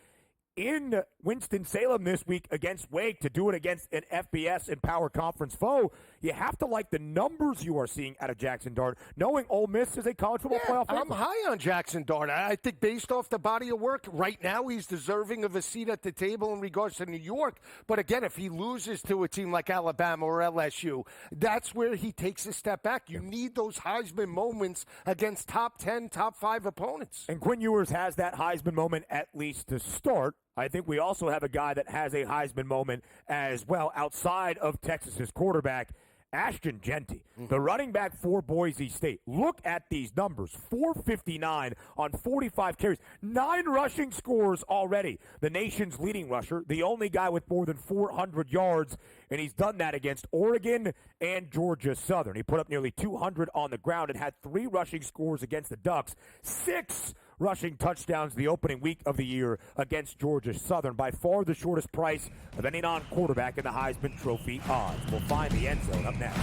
in Winston-Salem this week against Wake to do it against an FBS and Power Conference foe. You have to like the numbers you are seeing out of Jackson Dart, knowing Ole Miss is a college football playoff
I'm
favorite.
high on Jackson Dart. I think based off the body of work, right now he's deserving of a seat at the table in regards to New York. But again, if he loses to a team like Alabama or LSU, that's where he takes a step back. You need those Heisman moments against top 10, top 5 opponents.
And Quinn Ewers has that Heisman moment at least to start. I think we also have a guy that has a Heisman moment as well outside of Texas's quarterback, Ashton Genty, the running back for Boise State. Look at these numbers. 459 on 45 carries. 9 rushing scores already. The nation's leading rusher, the only guy with more than 400 yards, and he's done that against Oregon and Georgia Southern. He put up nearly 200 on the ground and had 3 rushing scores against the Ducks. 6 rushing touchdowns the opening week of the year against Georgia Southern. By far the shortest price of any non-quarterback in the Heisman Trophy odds. We'll find the end zone up next.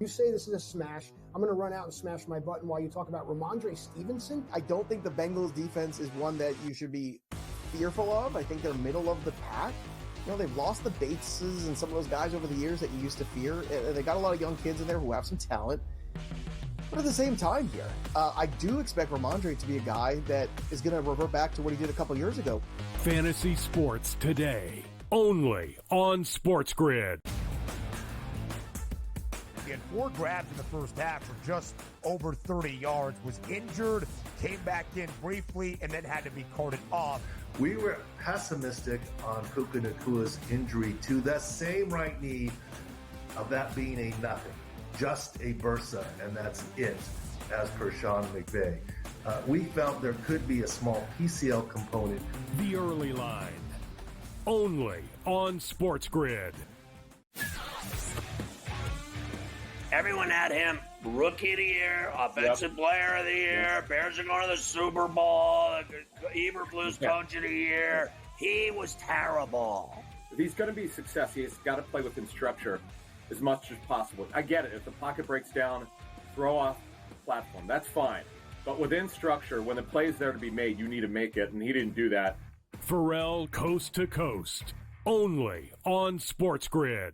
You say this is a smash. I'm going to run out and smash my button while you talk about Ramondre Stevenson.
I don't think the Bengals defense is one that you should be fearful of. I think they're middle of the pack. You know, they've lost the Bateses and some of those guys over the years that you used to fear. They got a lot of young kids in there who have some talent. But at the same time here, I do expect Ramondre to be a guy that is going to revert back to what he did a couple years ago.
Fantasy sports today, only on SportsGrid.
He had 4 grabs in the first half for just over 30 yards, was injured, came back in briefly, and then had to be carted off.
We were pessimistic on Puka Nakua's injury to the same right knee, of that being a nothing, just a bursa, and that's it, as per Sean McVay. We felt there could be a small PCL component.
The early line, only on SportsGrid.
Everyone had him rookie of the year, offensive player of the year. Bears are going to the Super Bowl. Eberflus coach of the year. He was terrible.
If he's going to be a success, he's got to play within structure as much as possible. I get it. If the pocket breaks down, throw off the platform. That's fine. But within structure, when the play's there to be made, you need to make it, and he didn't do that.
Pharrell Coast to Coast, only on SportsGrid.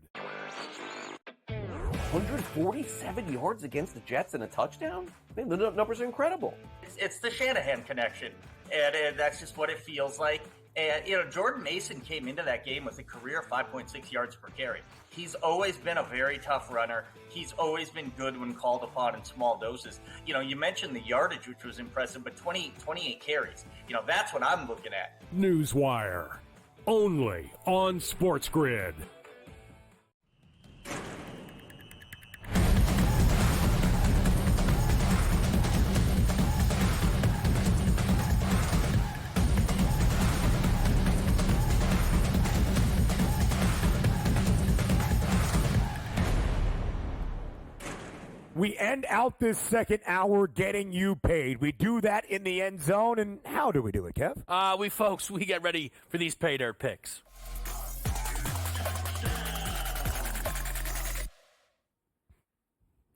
147 yards against the Jets and a touchdown? Man, the numbers are incredible.
It's the Shanahan connection, and that's just what it feels like. And, Jordan Mason came into that game with a career 5.6 yards per carry. He's always been a very tough runner. He's always been good when called upon in small doses. You mentioned the yardage, which was impressive, but 28 carries. That's what I'm looking at.
Newswire, only on SportsGrid.
We end out this second hour getting you paid. We do that in the end zone, and how do we do it, Kev?
We get ready for these pay dirt picks.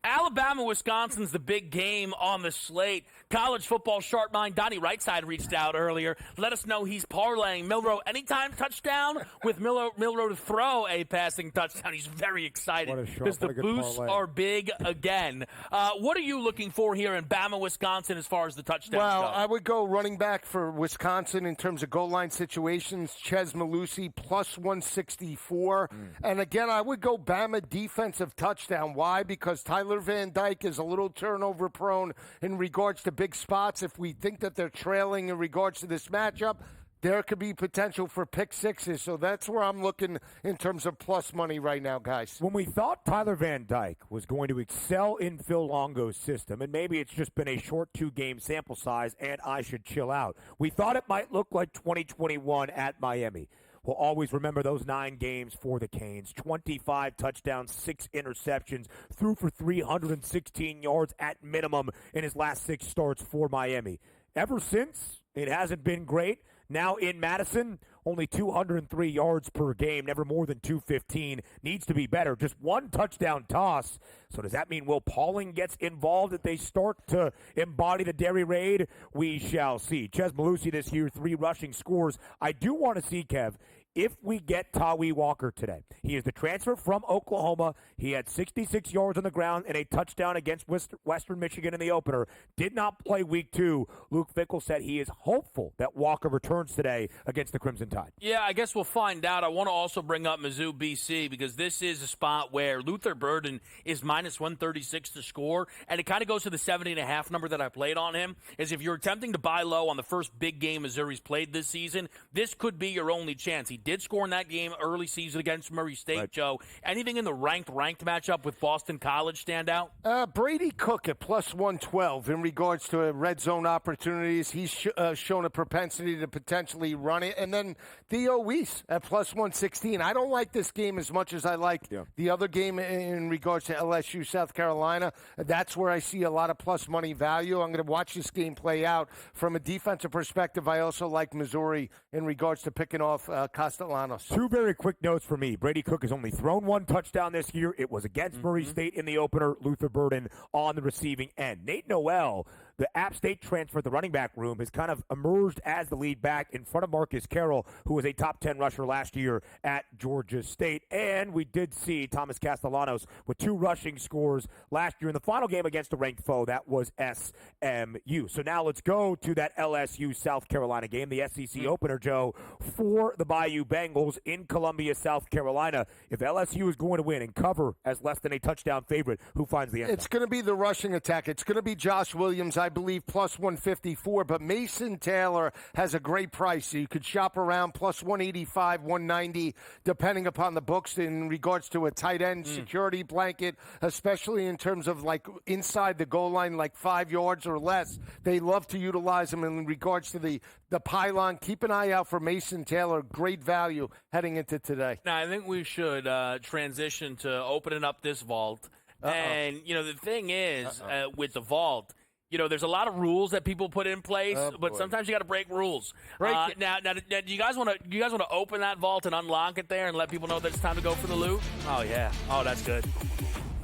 Alabama, Wisconsin's the big game on the slate. College football sharp mind Donnie Rightside reached out earlier. Let us know he's parlaying Milroe anytime touchdown with Milroe to throw a passing touchdown. He's very excited because the boosts are big again. What are you looking for here in Bama, Wisconsin as far as the touchdowns go?
I would go running back for Wisconsin in terms of goal line situations. Ches Malusi plus 164. And again, I would go Bama defensive touchdown. Why? Because Tyler Van Dyke is a little turnover prone in regards to big spots. If we think that they're trailing in regards to this matchup, there could be potential for pick sixes. So that's where I'm looking in terms of plus money right now, guys.
When we thought Tyler Van Dyke was going to excel in Phil Longo's system, and maybe it's just been a short 2-game sample size and I should chill out, we thought it might look like 2021 at Miami. will always remember those 9 games for the Canes. 25 touchdowns, 6 interceptions, threw for 316 yards at minimum in his last 6 starts for Miami. Ever since, it hasn't been great. Now in Madison, only 203 yards per game, never more than 215. Needs to be better. Just 1 touchdown toss. So does that mean Will Pauling gets involved if they start to embody the Derry raid? We shall see. Ches Malusi this year, 3 rushing scores. I do want to see, Kev, if we get Tawee Walker today. He is the transfer from Oklahoma. He had 66 yards on the ground and a touchdown against Western Michigan in the opener. Did not play week 2. Luke Fickell said he is hopeful that Walker returns today against the Crimson Tide.
Yeah, I guess we'll find out. I want to also bring up Mizzou, BC, because this is a spot where Luther Burden is minus 136 to score, and it kind of goes to the 70.5 number that I played on him, is if you're attempting to buy low on the first big game Missouri's played this season, this could be your only chance. He did score in that game early season against Murray State, right. Joe. Anything in the ranked matchup with Boston College stand out?
Brady Cook at plus 112 in regards to red zone opportunities. He's shown a propensity to potentially run it. And then Theo Weiss at plus 116. I don't like this game as much as I like the other game in regards to LSU, South Carolina. That's where I see a lot of plus money value. I'm going to watch this game play out. From a defensive perspective, I also like Missouri in regards to picking off Castellanos.
2 very quick notes for me. Brady Cook has only thrown 1 touchdown this year. It was against Murray State in the opener. Luther Burden on the receiving end. Nate Noel, the App State transfer, the running back room, has kind of emerged as the lead back in front of Marcus Carroll, who was a top 10 rusher last year at Georgia State. And we did see Thomas Castellanos with 2 rushing scores last year in the final game against a ranked foe. That was SMU. So now let's go to that LSU South Carolina game, the SEC opener, Joe, for the Bayou Bengals in Columbia, South Carolina. If LSU is going to win and cover as less than a touchdown favorite, who finds the end zone?
It's going to be the rushing attack. It's going to be Josh Williams, I believe, plus 154, but Mason Taylor has a great price. So you could shop around plus 185, 190, depending upon the books in regards to a tight end security blanket, especially in terms of like inside the goal line, like 5 yards or less. They love to utilize them in regards to the pylon. Keep an eye out for Mason Taylor. Great value heading into today.
Now, I think we should transition to opening up this vault. And, the thing is, with the vault, there's a lot of rules that people put in place, but sometimes you got to break rules. Now, do you guys want to open that vault and unlock it there and let people know that it's time to go for the loot? Oh yeah. Oh, that's good.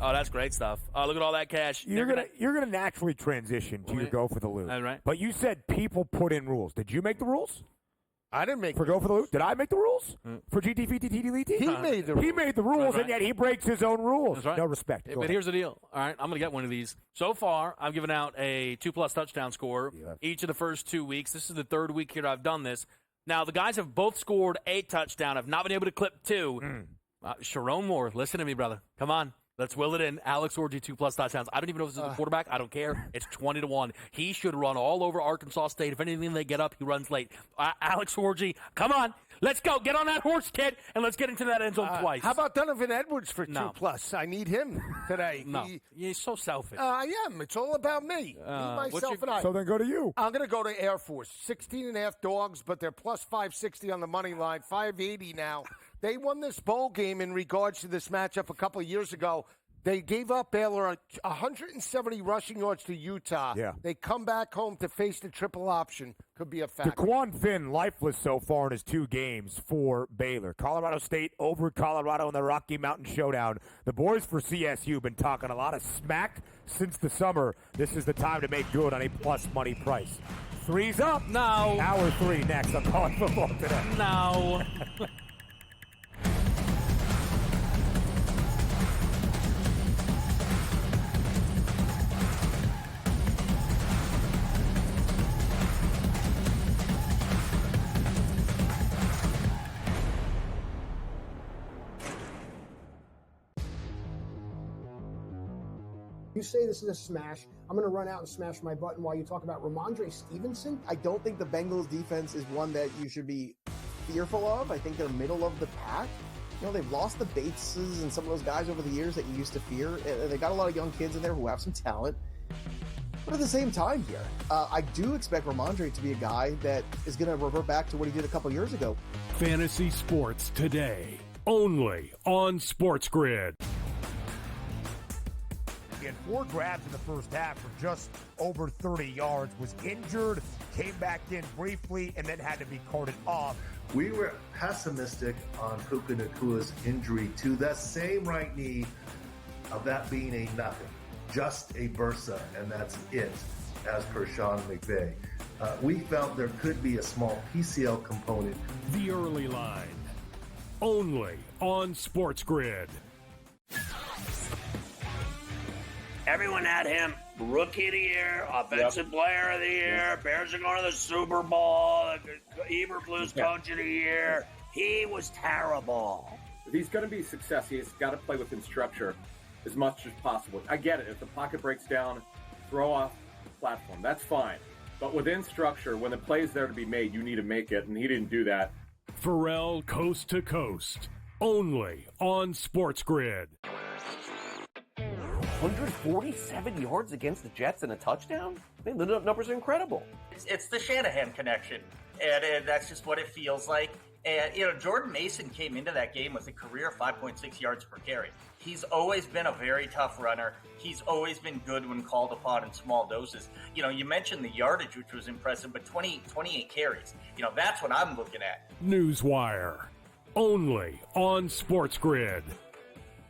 Oh, that's great stuff. Look at all that cash.
You're gonna naturally transition to your go for the loot.
All right.
But you said people put in rules. Did you make the rules?
I didn't make
for go for the loot. Did I make the rules for GTFTTT?
He made the rules.
He made the rules,
right.
And yet he breaks his own rules.
That's right.
No respect.
But here's the deal. All right, I'm going to get one of these. So far, I've given out a 2+ touchdown score each of the first 2 weeks. This is the 3rd week here I've done this. Now, the guys have both scored a touchdown. I've not been able to clip 2. Sharon Moore, listen to me, brother. Come on. Let's will it in. Alex Orji, 2+ touchdowns. I don't even know if this is the quarterback. I don't care. It's 20-1. He should run all over Arkansas State. If anything they get up, he runs late. Alex Orji, come on. Let's go. Get on that horse, kid, and let's get into that end zone twice.
How about Donovan Edwards for 2+? I need him today.
No. He's so selfish.
I am. It's all about me. Myself, and I.
So then go to you.
I'm going to go to Air Force. 16.5 dogs, but they're plus 560 on the money line. 580 now. They won this bowl game in regards to this matchup a couple of years ago. They gave up Baylor 170 rushing yards to Utah.
Yeah.
They come back home to face the triple option. Could be a factor.
DeQuan Finn lifeless so far in his 2 games for Baylor. Colorado State over Colorado in the Rocky Mountain Showdown. The boys for CSU have been talking a lot of smack since the summer. This is the time to make good on a plus money price. 3's up.
No.
Hour 3 next on College Football Today.
No.
You say this is a smash, I'm going to run out and smash my button while you talk about Ramondre Stevenson.
I don't think the Bengals defense is one that you should be fearful of. I think they're middle of the pack. They've lost the Bateses and some of those guys over the years that you used to fear. They got a lot of young kids in there who have some talent. But at the same time here, I do expect Ramondre to be a guy that is going to revert back to what he did a couple years ago.
Fantasy sports today, only on SportsGrid.
He had 4 grabs in the first half for just over 30 yards, was injured, came back in briefly, and then had to be carted off.
We were pessimistic on Puka Nakua's injury to the same right knee, of that being a nothing, just a bursa, and that's it, as per Sean McVay. We felt there could be a small PCL component.
The early line, only on SportsGrid.
Everyone had him rookie of the year, offensive player of the year. Bears are going to the Super Bowl. Eberflus coach of the year. He was terrible.
If he's going to be a success, he's got to play within structure as much as possible. I get it. If the pocket breaks down, throw off the platform. That's fine. But within structure, when the play's there to be made, you need to make it, and he didn't do that.
Pharrell Coast to Coast, only on SportsGrid.
147 yards against the Jets and a touchdown? I mean, the numbers are incredible.
It's the Shanahan connection, and that's just what it feels like. And, Jordan Mason came into that game with a career 5.6 yards per carry. He's always been a very tough runner. He's always been good when called upon in small doses. You mentioned the yardage, which was impressive, but 28 carries. That's what I'm looking at.
Newswire, only on SportsGrid.